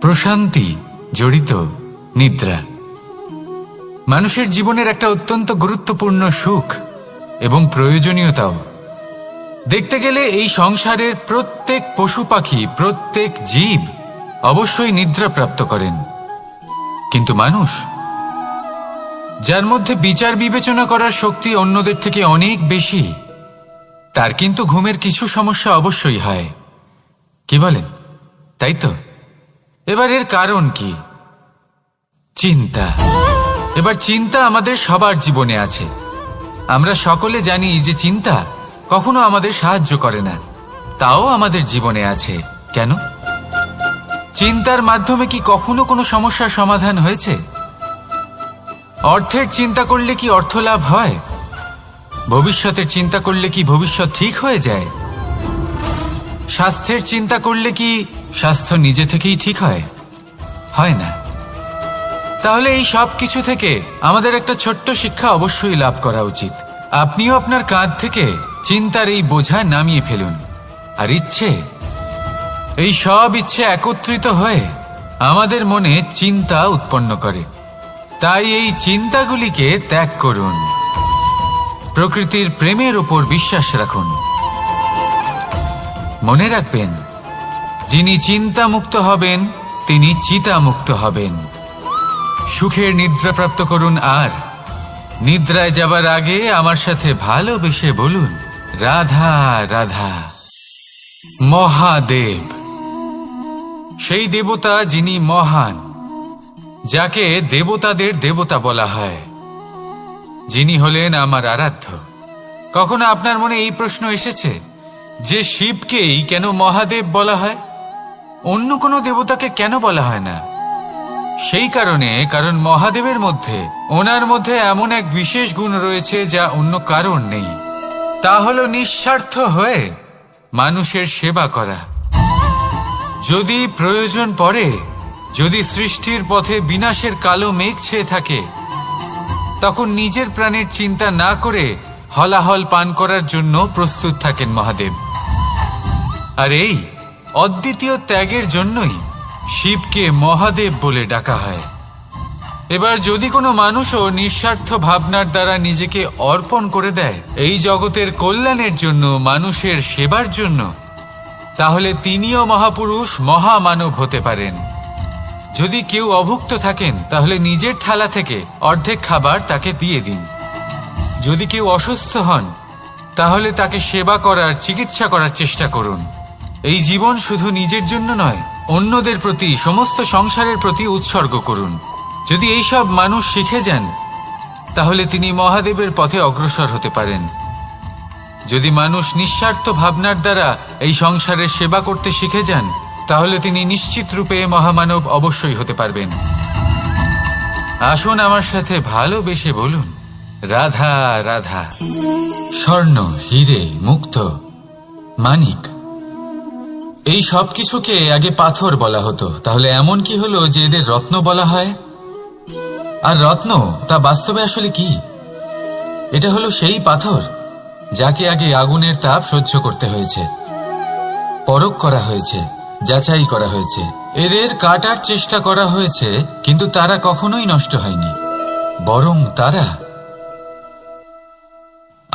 প্রশান্তি জড়িত নিদ্রা মানুষের জীবনের একটা অত্যন্ত গুরুত্বপূর্ণ সুখ এবং প্রয়োজনীয়তাও। দেখতে গেলে এই সংসারের প্রত্যেক পশু পাখি, প্রত্যেক জীব অবশ্যই নিদ্রা প্রাপ্ত করেন, কিন্তু মানুষ, যার মধ্যে বিচার বিবেচনা করার শক্তি অন্যদের থেকে অনেক বেশি, তার কিন্তু ঘুমের কিছু সমস্যা অবশ্যই হয়। কি বলেন, তাই তো? এবার এর কারণ কি? চিন্তা। এবার চিন্তা আমাদের সবার জীবনে আছে। আমরা সকলে জানি যে চিন্তা কখনো আমাদের সাহায্য করে না, তাও আমাদের জীবনে আছে। কেন? চিন্তার মাধ্যমে কি কখনো কোনো সমস্যার সমাধান হয়েছে? অর্থের চিন্তা করলে কি অর্থ লাভ হয়? ভবিষ্যতের চিন্তা করলে কি ভবিষ্যৎ ঠিক হয়ে যায়? স্বাস্থ্যের চিন্তা করলে কি স্বাস্থ্য নিজে থেকেই ঠিক হয়? হয় না। তাহলে এই সব কিছু থেকে আমাদের একটা ছোট্ট শিক্ষা অবশ্যই লাভ করা উচিত। আপনিও আপনার কাঁধ থেকে চিন্তার এই বোঝা নামিয়ে ফেলুন। আর ইচ্ছে, এই সব ইচ্ছে একত্রিত হয়ে আমাদের মনে চিন্তা উৎপন্ন করে। তাই এই চিন্তাগুলিকে ত্যাগ করুন। প্রকৃতির প্রেমের উপর বিশ্বাস রাখুন। মনে রাখবেন, যিনি চিন্তা মুক্ত হবেন তিনি চিতা মুক্ত হবেন। সুখের নিদ্রা প্রাপ্ত করুন, আর নিদ্রায় যাবার আগে আমার সাথে ভালোবেসে বলুন, রাধা রাধা। মহাদেব, সেই দেবতা যিনি মহান, যাকে দেবতাদের দেবতা বলা হয়, যিনি হলেন আমার আরাধ্য। কখনো আপনার মনে এই প্রশ্ন এসেছে যে শিবকেই কেন মহাদেব বলা হয়, অন্য কোনো দেবতাকে কেন বলা হয় না? সেই কারণ মহাদেবের মধ্যে, ওনার মধ্যে এমন এক বিশেষ গুণ রয়েছে যা অন্য কারণ নেই। তা হলো নিঃস্বার্থ হয়ে মানুষের সেবা করা। যদি প্রয়োজন পড়ে, যদি সৃষ্টির পথে বিনাশের কালো মেঘ ছেয়ে থাকে, তখন নিজের প্রাণের চিন্তা না করে হলাহল পান করার জন্য প্রস্তুত থাকেন মহাদেব। আর এই অদ্বিতীয় ত্যাগের জন্যই শিবকে মহাদেব বলে ডাকা হয়। এবার যদি কোনো মানুষও নিঃস্বার্থ ভাবনার দ্বারা নিজেকে অর্পণ করে দেয় এই জগতের কল্যাণের জন্য, মানুষের সেবার জন্য, তাহলে তিনিও মহাপুরুষ, মহামানব হতে পারেন। যদি কেউ অভুক্ত থাকেন, তাহলে নিজের থালা থেকে অর্ধেক খাবার তাকে দিয়ে দিন। যদি কেউ অসুস্থ হন, তাহলে তাকে সেবা করার, চিকিৎসা করার চেষ্টা করুন। এই জীবন শুধু নিজের জন্য নয়, অন্যদের প্রতি, সমস্ত সংসারের প্রতি উৎসর্গ করুন। যদি এইসব মানুষ শিখে যান, তাহলে তিনি মহাদেবের পথে অগ্রসর হতে পারেন। যদি মানুষ নিঃস্বার্থ ভাবনার দ্বারা এই সংসারের সেবা করতে শিখে যান, তাহলে তিনি নিশ্চিত রূপে মহামানব অবশ্যই হতে পারবেন। আসুন আমার সাথে ভালোবেসে বলুন, রাধা রাধা। স্বর্ণ, হিরে, মুক্ত, মানিক, এই সব কিছুকে আগে পাথর বলা হতো। তাহলে এমন কি হলো যে এদের রত্ন বলা হয়? আর রত্ন, তা বাস্তবে আসলে কি? এটা হলো সেই পাথর যাকে আগে আগুনের তাপ সহ্য করতে হয়েছে, পরখ করা হয়েছে, যাচাই করা হয়েছে, এদের কাটার চেষ্টা করা হয়েছে, কিন্তু তারা কখনোই নষ্ট হয়নি, বরং তারা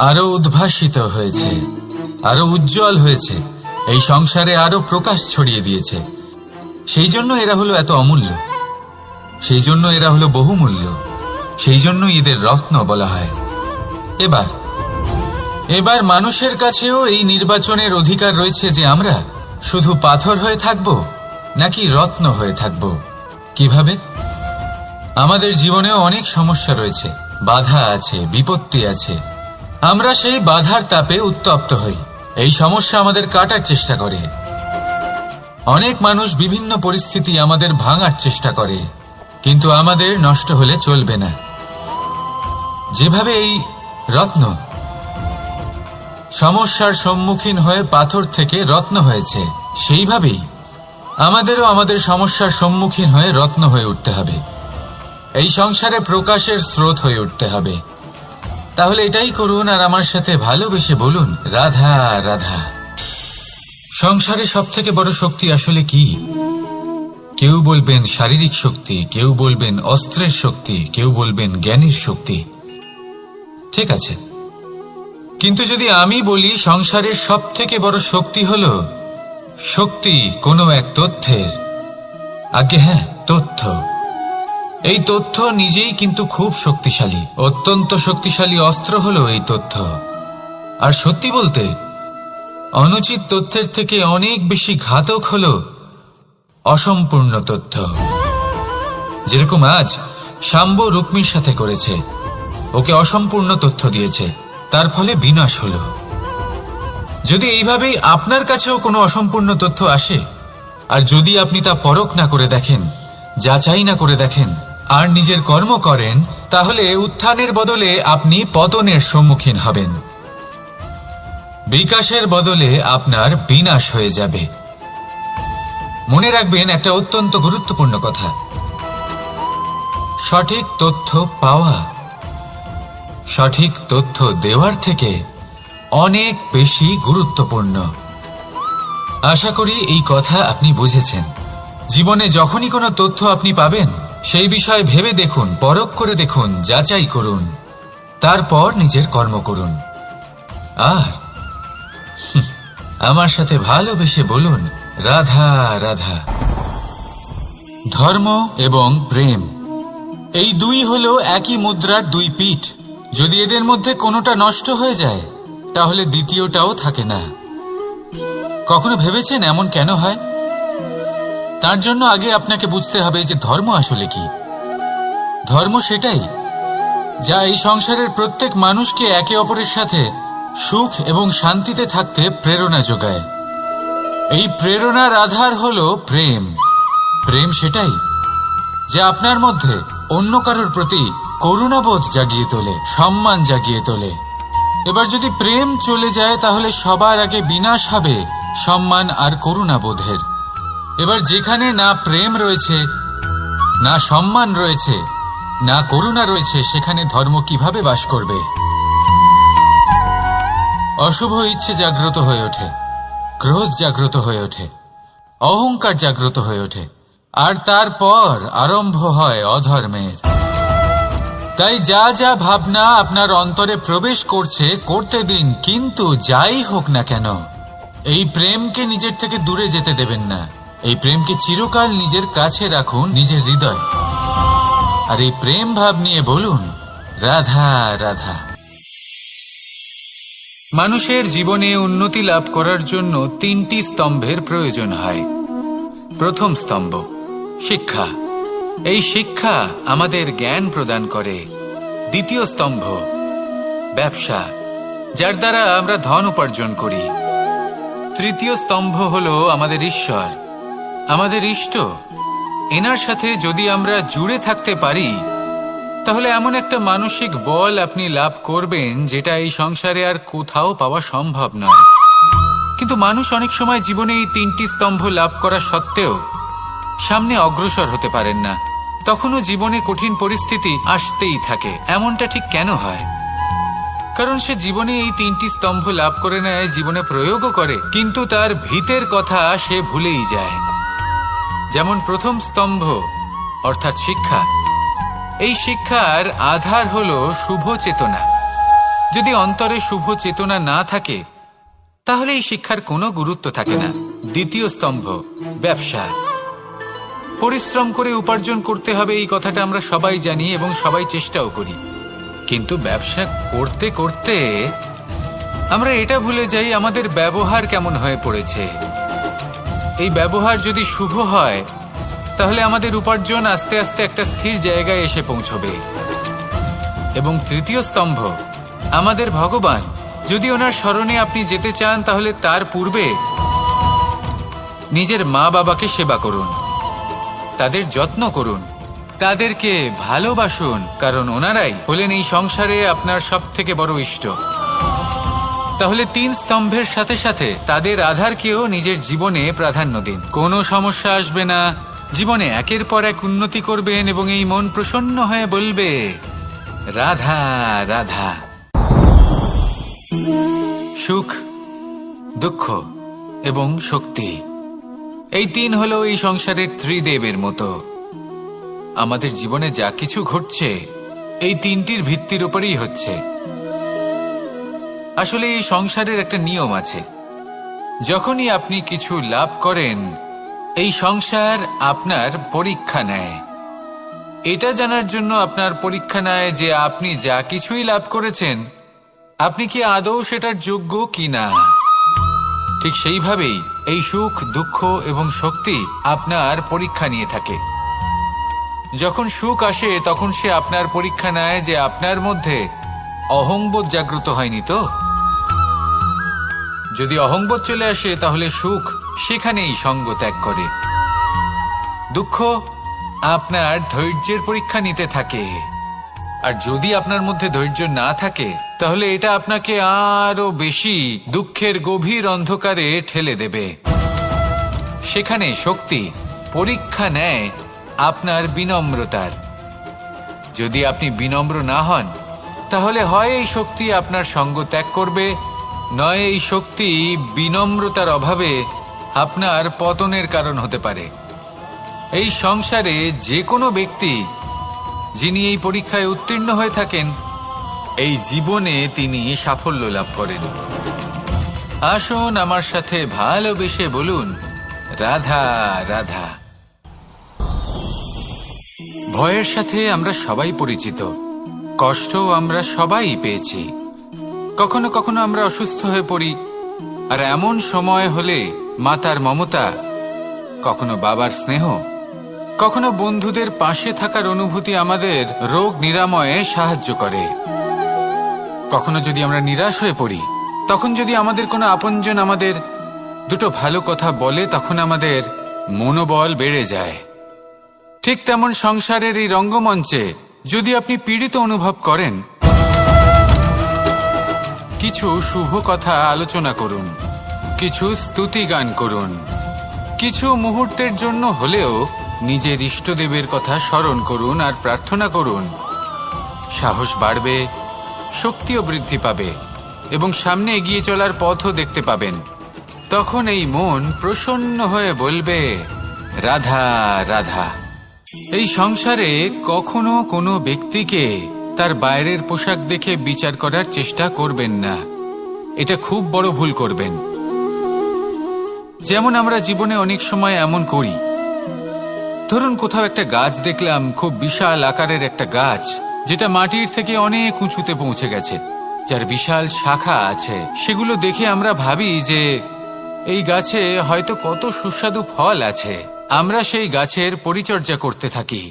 আরো উদ্ভাসিত হয়েছে, আরো উজ্জ্বল হয়েছে, এই সংসারে আরো প্রকাশ ছড়িয়ে দিয়েছে। সেই জন্য এরা হলো এত অমূল্য, সেই জন্য এরা হলো বহুমূল্য, সেই জন্য এদের রত্ন বলা হয়। এবার মানুষের কাছেও এই নির্বাচনের অধিকার রয়েছে যে আমরা শুধু পাথর হয়ে থাকব নাকি রত্ন হয়ে থাকব। কিভাবে? আমাদের জীবনেও অনেক সমস্যা রয়েছে, বাধা আছে, বিপত্তি আছে। আমরা সেই বাধার তাপে উত্তপ্ত হই, এই সমস্যা আমাদের কাটার চেষ্টা করে। অনেক মানুষ বিভিন্ন পরিস্থিতি আমাদের ভাঙার চেষ্টা করে, কিন্তু আমাদের নষ্ট হলে চলবে না। যেভাবে এই রত্ন সমস্যার সম্মুখীন হয়ে পাথর থেকে রত্ন হয়েছে, সেইভাবেই আমাদেরও আমাদের সমস্যার সম্মুখীন হয়ে রত্ন হয়ে উঠতে হবে, এই সংসারে প্রকাশের স্রোত হয়ে উঠতে হবে। তাহলে এটাই করুন, আর আমার সাথে ভালোবেসে বলুন, রাধা রাধা। সংসারে সব থেকে বড় শক্তি আসলে কি? কেউ বলবেন শারীরিক শক্তি, কেউ বলবেন অস্ত্রের শক্তি, কেউ বলবেন জ্ঞানের শক্তি। ঠিক আছে, কিন্তু যদি আমি বলি সংসারের সব থেকে বড় শক্তি হল শক্তি কোনো এক তথ্যের, আগে হ্যাঁ, তথ্য। এই তথ্য নিজেই কিন্তু খুব শক্তিশালী, অত্যন্ত শক্তিশালী অস্ত্র হলো এই তথ্য। আর সত্যি বলতে অনুচিত তথ্যের থেকে অনেক বেশি ঘাতক হলো অসম্পূর্ণ তথ্য। যেরকম আজ শাম্ব রুক্মির সাথে করেছে, ওকে অসম্পূর্ণ তথ্য দিয়েছে, তার ফলে বিনাশ হলো। যদি এইভাবেই আপনার কাছেও কোনো অসম্পূর্ণ তথ্য আসে, আর যদি আপনি তা পরখ না করে দেখেন, যাচাই না করে দেখেন, আর নিজের কর্ম করেন, তাহলে উত্থানের বদলে আপনি পতনের সম্মুখীন হবেন। বিকাশের বদলে আপনার বিনাশ হয়ে যাবে। মনে রাখবেন একটা অত্যন্ত গুরুত্বপূর্ণ কথা, সঠিক তথ্য পাওয়া সঠিক তথ্য দেওয়ার থেকে অনেক বেশি গুরুত্বপূর্ণ। আশা করি এই কথা আপনি বুঝেছেন। জীবনে যখনই কোনো তথ্য আপনি পাবেন, সেই বিষয়ে ভেবে দেখুন, পরখ করে দেখুন, যাচাই করুন, তারপর নিজের কর্ম করুন। আর আমার সাথে ভালোবেসে বলুন, রাধা রাধা। ধর্ম এবং প্রেম, এই দুই হলো একই মুদ্রার দুই পিঠ। যদি এদের মধ্যে কোনোটা নষ্ট হয়ে যায়, তাহলে দ্বিতীয়টাও থাকে না। কখনো ভেবেছেন এমন কেন হয়? তার জন্য আগে আপনাকে বুঝতে হবে যে ধর্ম আসলে কি। ধর্ম সেটাই যা এই সংসারের প্রত্যেক মানুষকে একে অপরের সাথে সুখ এবং শান্তিতে থাকতে প্রেরণা যোগায়। এই প্রেরণার আধার হলো প্রেম। প্রেম সেটাই যা আপনার মধ্যে অন্য কারোর প্রতি করুণাবোধ জাগিয়ে তোলে, সম্মান জাগিয়ে তোলে। এবার যদি প্রেম চলে যায়, তাহলে সবার আগে বিনাশ হবে সম্মান আর করুণাবোধের। এবার যেখানে না প্রেম রয়েছে, না সম্মান রয়েছে, না করুণা রয়েছে, সেখানে ধর্ম কিভাবে বাস করবে? অশুভ ইচ্ছে জাগ্রত হয়ে ওঠে, ক্রোধ জাগ্রত হয়ে ওঠে, অহংকার জাগ্রত হয়ে ওঠে, আর তারপর আরম্ভ হয় অধর্মের। তাই যা যা ভাবনা আপনার অন্তরে প্রবেশ করছে, করতে দিন, কিন্তু যাই হোক না কেন, এই প্রেমকে নিজের থেকে দূরে যেতে দেবেন না। এই প্রেমকে চিরকাল নিজের কাছে রাখুন, নিজের হৃদয়। আর এই প্রেম ভাব নিয়ে বলুন, রাধা রাধা। মানুষের জীবনে উন্নতি লাভ করার জন্য তিনটি স্তম্ভের প্রয়োজন হয়। প্রথম স্তম্ভ শিক্ষা। এই শিক্ষা আমাদের জ্ঞান প্রদান করে। দ্বিতীয় স্তম্ভ ব্যবসা, যার দ্বারা আমরা ধন উপার্জন করি। তৃতীয় স্তম্ভ হলো আমাদের ঈশ্বর, আমাদের ইষ্ট। এনার সাথে যদি আমরা জুড়ে থাকতে পারি, তাহলে এমন একটা মানসিক বল আপনি লাভ করবেন যেটা এই সংসারে আর কোথাও পাওয়া সম্ভব নয়। কিন্তু মানুষ অনেক সময় জীবনে এই তিনটি স্তম্ভ লাভ করা সত্ত্বেও সামনে অগ্রসর হতে পারেন না। তখনও জীবনে কঠিন পরিস্থিতি আসতেই থাকে। এমনটা ঠিক কেন হয়? কারণ সে জীবনে এই তিনটি স্তম্ভ লাভ করে নেয়, জীবনে প্রয়োগও করে, কিন্তু তার ভিতের কথা সে ভুলেই যায়। যেমন প্রথম স্তম্ভ অর্থাৎ শিক্ষা। এই শিক্ষার আধার হলো শুভ চেতনা। যদি অন্তরে শুভ চেতনা না থাকে, তাহলে এই শিক্ষার কোনো গুরুত্ব থাকে না। দ্বিতীয় স্তম্ভ ব্যবসা। পরিশ্রম করে উপার্জন করতে হবে, এই কথাটা আমরা সবাই জানি এবং সবাই চেষ্টাও করি। কিন্তু ব্যবসা করতে করতে আমরা এটা ভুলে যাই আমাদের ব্যবহার কেমন হয়ে পড়েছে। এই ব্যবহার যদি শুভ হয়, তাহলে আমাদের উপার্জন আস্তে আস্তে একটা স্থির জায়গায় এসে পৌঁছবে। এবং তৃতীয় স্তম্ভ আমাদের ভগবান। যদি ওনার স্মরণে আপনি যেতে চান, তাহলে তার পূর্বে নিজের মা বাবাকে সেবা করুন, তাদের যত্ন করুন, তাদেরকে ভালোবাসুন, কারণ ওনারাই হলেন এই সংসারে আপনার সব থেকে বড় ইষ্ট। তাহলে তিন স্তম্ভের সাথে সাথে তাদের আধারকেও নিজের জীবনে প্রাধান্য দিন। কোনো সমস্যা আসবে না, জীবনে একের পর এক উন্নতি করবেন এবং এই মন প্রসন্ন হয়ে বলবে, রাধা রাধা। সুখ, দুঃখ এবং শক্তি, এই তিন হলো এই সংসারের ত্রিদেবের মতো। আমাদের জীবনে যা কিছু ঘটছে এই তিনটির ভিত্তির উপরেই হচ্ছে। আসলে এই সংসারের একটা নিয়ম আছে, যখনই আপনি কিছু লাভ করেন এই সংসার আপনার পরীক্ষা নেয়। এটা জানার জন্য আপনার পরীক্ষা নেয় যে আপনি যা কিছুই লাভ করেছেন আপনি কি আদৌ সেটার যোগ্য কিনা। ঠিক সেইভাবেই এই সুখ, দুঃখ এবং শক্তি আপনার পরীক্ষা নিয়ে থাকে। যখন সুখ আসে তখন সে আপনার পরীক্ষা নেয় যে আপনার মধ্যে অহংবোধ জাগ্রত হয়নি তো। যদি অহংবোধ চলে আসে তাহলে সুখ সেখানেই সঙ্গ ত্যাগ করে। দুঃখ আপনার ধৈর্যের পরীক্ষা নিতে থাকে, আর যদি আপনার মধ্যে ধৈর্য না থাকে তাহলে এটা আপনাকে আরো বেশি দুঃখের গভীর অন্ধকারে ঠেলে দেবে। সেখানে শক্তি পরীক্ষা নেয় আপনার বিনম্রতার। যদি আপনি বিনম্র না হন তাহলে হয় এই শক্তি আপনার সঙ্গ ত্যাগ করবে, নয় এই শক্তি বিনম্রতার অভাবে আপনার পতনের কারণ হতে পারে। এই সংসারে যে কোনো ব্যক্তি যিনি এই পরীক্ষায় উত্তীর্ণ হয়ে থাকেন এই জীবনে তিনি সাফল্য লাভ করেন। আসুন আমার সাথে ভালোবেসে বলুন, রাধা রাধা। ভয়ের সাথে আমরা সবাই পরিচিত, কষ্ট আমরা সবাই পেয়েছি। কখনো কখনো আমরা অসুস্থ হয়ে পড়ি, আর এমন সময় হলে মাতার মমতা, কখনো বাবার স্নেহ, কখনো বন্ধুদের পাশে থাকার অনুভূতি আমাদের রোগ নিরাময়ে সাহায্য করে। কখনো যদি আমরা নিরাশ হয়ে পড়ি, তখন যদি আমাদের কোনো আপনজন আমাদের দুটো ভালো কথা বলে তখন আমাদের মনোবল বেড়ে যায়। ঠিক তেমন সংসারের এই রঙ্গমঞ্চে যদি আপনি পীড়িত অনুভব করেন, কিছু শুভ কথা আলোচনা করুন, কিছু স্তুতি গান করুন, কিছু মুহূর্তের জন্য হলেও নিজের ইষ্টদেবের কথা স্মরণ করুন আর প্রার্থনা করুন। সাহস বাড়বে, শক্তিও বৃদ্ধি পাবে এবং সামনে এগিয়ে চলার পথও দেখতে পাবেন। তখন এই মন প্রসন্ন হয়ে বলবে, রাধা রাধা। এই সংসারে কখনো কোনো ব্যক্তিকে তার বাইরের পোশাক দেখে বিচার করার চেষ্টা করবেন না, এটা খুব বড় ভুল করবেন। যেমন আমরা জীবনে অনেক সময় এমন করি, ধরুন কোথাও একটা গাছ দেখলাম, খুব বিশাল আকারের একটা গাছ যেটা মাটির থেকে অনেক উঁচুতে পৌঁছে গেছে, যার বিশাল শাখা আছে। সেগুলো দেখে আমরা ভাবি যে এই গাছে হয়তো কত সুস্বাদু ফল আছে, আমরা সেই গাছের পরিচর্যা করতে থাকি।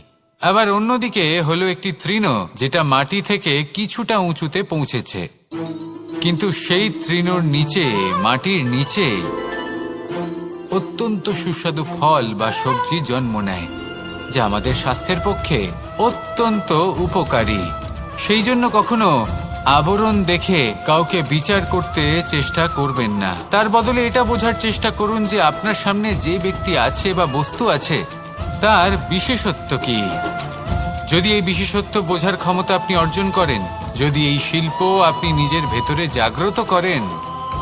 আবার অন্যদিকে হলো একটি তৃণ যেটা মাটি থেকে কিছুটা উঁচুতে পৌঁছেছে, কিন্তু সেই তৃণর নিচে, মাটির নিচে অত্যন্ত সুস্বাদু ফল বা সবজি জন্ম নেয়, যা আমাদের স্বাস্থ্যের পক্ষে অত্যন্ত উপকারী। সেই জন্য কখনো আবরণ দেখে কাউকে বিচার করতে চেষ্টা করবেন না। তার বদলে এটা বোঝার চেষ্টা করুন যে আপনার সামনে যে ব্যক্তি আছে বা বস্তু আছে তার বিশেষত্ব কি। যদি এই বিশেষত্ব বোঝার ক্ষমতা আপনি অর্জন করেন, যদি এই শিল্প আপনি নিজের ভেতরে জাগ্রত করেন,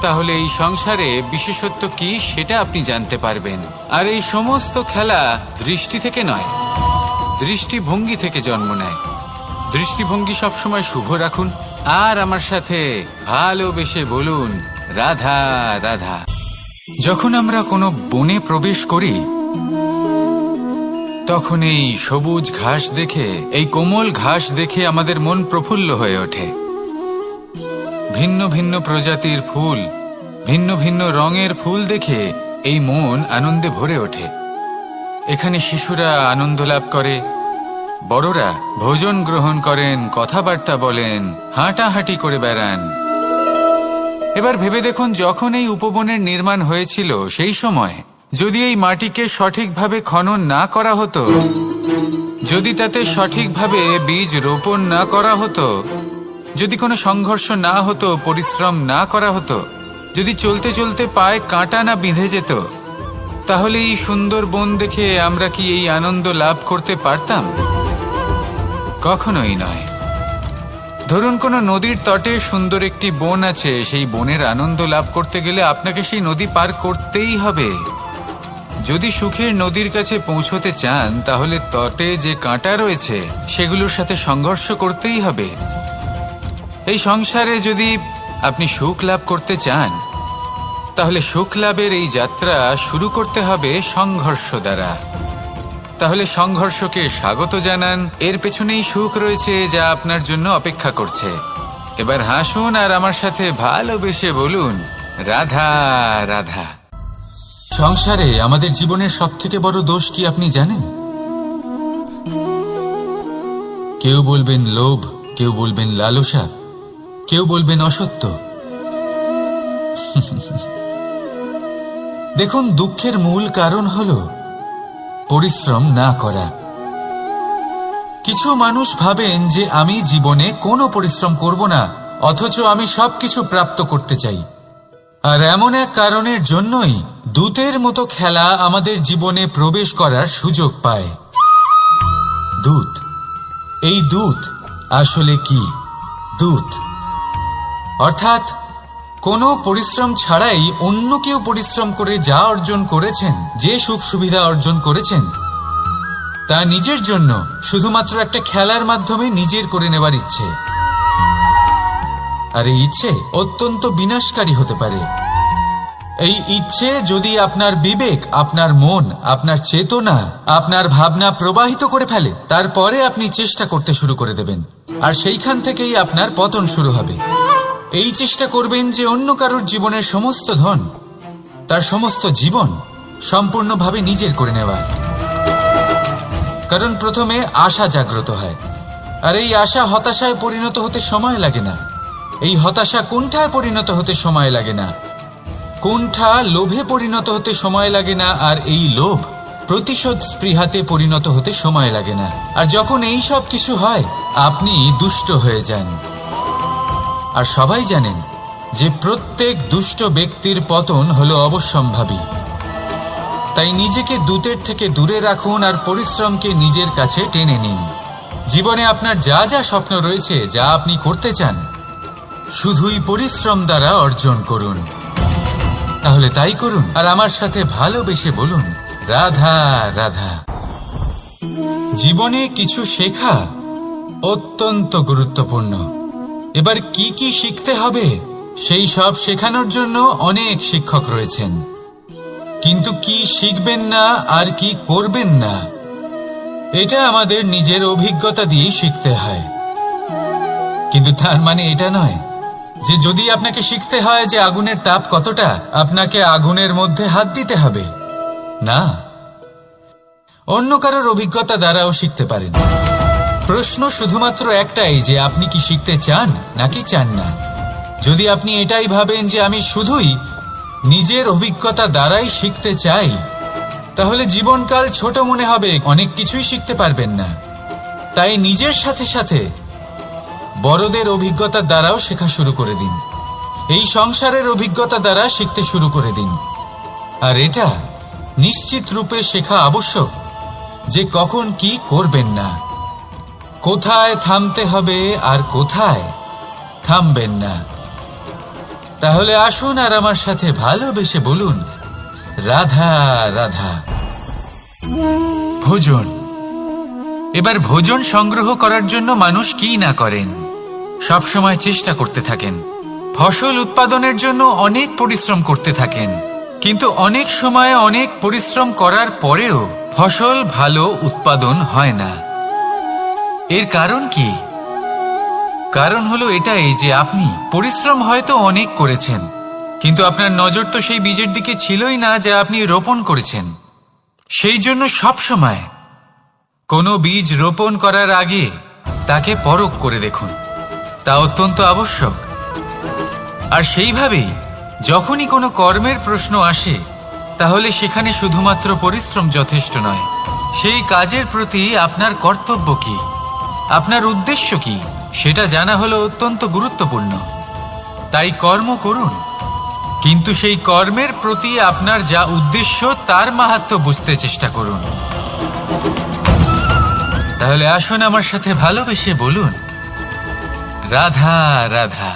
তাহলে এই সংসারে বিশেষত্ব কি সেটা আপনি জানতে পারবেন। আর এই সমস্ত খেলা দৃষ্টি থেকে নয়, দৃষ্টিভঙ্গি থেকে জন্ম নেয়। দৃষ্টিভঙ্গি সবসময় শুভ রাখুন আর আমার সাথে ভালোবেসে বলুন, রাধা রাধা। যখন আমরা কোনো বনে প্রবেশ করি তখন এই সবুজ ঘাস দেখে, এই কোমল ঘাস দেখে আমাদের মন প্রফুল্ল হয়ে ওঠে। ভিন্ন ভিন্ন প্রজাতির ফুল, ভিন্ন ভিন্ন রঙের ফুল দেখে এই মন আনন্দে ভরে ওঠে। এখানে শিশুরা আনন্দ লাভ করে, বড়রা ভোজন গ্রহণ করেন, কথাবার্তা বলেন, হাঁটাহাঁটি করে বেড়ান। এবার ভেবে দেখুন, যখন এই উপবনের নির্মাণ হয়েছিল সেই সময় যদি এই মাটিকে সঠিকভাবে খনন না করা হতো, যদি তাতে সঠিকভাবে বীজ রোপণ না করা হতো, যদি কোনো সংঘর্ষ না হতো, পরিশ্রম না করা হতো, যদি চলতে চলতে পায়ে কাঁটা না বিঁধে যেত, তাহলে এই সুন্দর বন দেখে আমরা কি এই আনন্দ লাভ করতে পারতাম? কখনোই নয়। ধরুন কোনো নদীর তটে সুন্দর একটি বন আছে, সেই বনের আনন্দ লাভ করতে গেলে আপনাকে সেই নদী পার করতেই হবে। যদি সুখের নদীর কাছে পৌঁছতে চান তাহলে তটে যে কাঁটা রয়েছে সেগুলোর সাথে সংঘর্ষ করতেই হবে। এই সংসারে যদি আপনি সুখ লাভ করতে চান তাহলে সুখ লাভের এই যাত্রা শুরু করতে হবে সংঘর্ষ দ্বারা। তাহলে সংঘর্ষকে স্বাগত জানান, এর পেছনেই সুখ রয়েছে যা আপনার জন্য অপেক্ষা করছে। এবার হাসুন আর আমার সাথে ভালোবেসে বলুন, রাধা রাধা। সংসারে আমাদের জীবনের সবথেকে বড় দোষ কি আপনি জানেন? কেউ বলবেন লোভ, কেউ বলবেন লালসা, কেউ বলবেন অসত্য। দেখুন, দুঃখের মূল কারণ হলো পরিশ্রম না করা। কিছু মানুষ ভাবেন যে আমি জীবনে কোনো পরিশ্রম করব না, অথচ আমি সবকিছু প্রাপ্ত করতে চাই। আর এমন এক কারণের জন্যই দূতের মতো খেলা আমাদের জীবনে প্রবেশ করার সুযোগ পায়। দূত, এই দূত আসলে কি? দূত অর্থাৎ কোনো পরিশ্রম ছাড়াই অন্য কেউ পরিশ্রম করে যা অর্জন করেছেন, যে সুখ সুবিধা অর্জন করেছেন, তা নিজের জন্য শুধুমাত্র একটা খেলার মাধ্যমে নিজের করে নেবার ইচ্ছে। আর এই ইচ্ছে অত্যন্ত বিনাশকারী হতে পারে। এই ইচ্ছে যদি আপনার বিবেক, আপনার মন, আপনার চেতনা, আপনার ভাবনা প্রবাহিত করে ফেলে, তারপরে আপনি চেষ্টা করতে শুরু করে দেবেন, আর সেইখান থেকেই আপনার পতন শুরু হবে। এই চেষ্টা করবেন যে অন্য কারোর জীবনের সমস্ত ধন, তার সমস্ত জীবন সম্পূর্ণভাবে নিজের করে নেওয়ার। কারণ প্রথমে আশা জাগ্রত হয়, আর এই আশা হতাশায় পরিণত হতে সময় লাগে না। এই হতাশা কুণ্ঠায় পরিণত হতে সময় লাগে না, কুণ্ঠা লোভে পরিণত হতে সময় লাগে না, আর এই লোভ প্রতিশোধ স্পৃহাতে পরিণত হতে সময় লাগে না। আর যখন এই সব কিছু হয়, আপনি দুষ্ট হয়ে যান। আর সবাই জানেন যে প্রত্যেক দুষ্ট ব্যক্তির পতন হলো অবশ্যম্ভাবী। তাই নিজেকে দূতের থেকে দূরে রাখুন আর পরিশ্রমকে নিজের কাছে টেনে নিন। জীবনে আপনার যা যা স্বপ্ন রয়েছে, যা আপনি করতে চান, শুধুই পরিশ্রম দ্বারা অর্জন করুন। তাহলে তাই করুন আর আমার সাথে ভালোবেসে বলুন, রাধা রাধা। জীবনে কিছু শেখা অত্যন্ত গুরুত্বপূর্ণ। এবার কি কি শিখতে হবে সেই সব শেখানোর জন্য অনেক শিক্ষক রয়েছেন, কিন্তু কি শিখবেন না আর কি করবেন না, এটা আমাদের নিজের অভিজ্ঞতা দিয়ে শিখতে হয়। কিন্তু তার মানে এটা নয় যে যদি আপনাকে শিখতে হয় যে আগুনের তাপ কতটা, আপনাকে আগুনের মধ্যে হাত দিতে হবে। না, অন্য কারোর অভিজ্ঞতা দ্বারাও শিখতে পারেন। প্রশ্ন শুধুমাত্র একটাই যে আপনি কি শিখতে চান নাকি চান না। যদি আপনি এটাই ভাবেন যে আমি শুধুই নিজের অভিজ্ঞতা দ্বারাই শিখতে চাই, তাহলে জীবনকাল ছোট মনে হবে, অনেক কিছুই শিখতে পারবেন না। তাই নিজের সাথে সাথে বড়দের অভিজ্ঞতা দ্বারাও শেখা শুরু করে দিন। এই সংসারের অভিজ্ঞতা দ্বারা শিখতে শুরু করে দিন। আর এটা নিশ্চিত রূপে শেখা আবশ্যক যে কখন কি করবেন না, কোথায় থামতে হবে আর কোথায় থামবেন না। তাহলে আসুন আর আমার সাথে ভালোবেসে বলুন, রাধা রাধা। ভোজন। এবার ভোজন সংগ্রহ করার জন্য মানুষ কি না করেন, সব সময় চেষ্টা করতে থাকেন। ফসল উৎপাদনের জন্য অনেক পরিশ্রম করতে থাকেন, কিন্তু অনেক সময় অনেক পরিশ্রম করার পরেও ফসল ভালো উৎপাদন হয় না। এর কারণ কি? কারণ হলো এটাই যে আপনি পরিশ্রম হয়তো অনেক করেছেন, কিন্তু আপনার নজর তো সেই বীজের দিকে ছিলই না যা আপনি রোপণ করেছেন। সেই জন্য সব সময় কোনো বীজ রোপণ করার আগে তাকে পরখ করে দেখুন, তা অত্যন্ত আবশ্যক। আর সেইভাবেই যখনই কোনো কর্মের প্রশ্ন আসে, তাহলে সেখানে শুধুমাত্র পরিশ্রম যথেষ্ট নয়। সেই কাজের প্রতি আপনার কর্তব্য কি, আপনার উদ্দেশ্য কি, সেটা জানা হলো অত্যন্ত গুরুত্বপূর্ণ। তাই কর্ম করুন, কিন্তু সেই কর্মের প্রতি আপনার যা উদ্দেশ্য তার মাহাত্ম্য বুঝতে চেষ্টা করুন। তাহলে আসুন আমার সাথে ভালোবেসে বলুন, রাধা রাধা।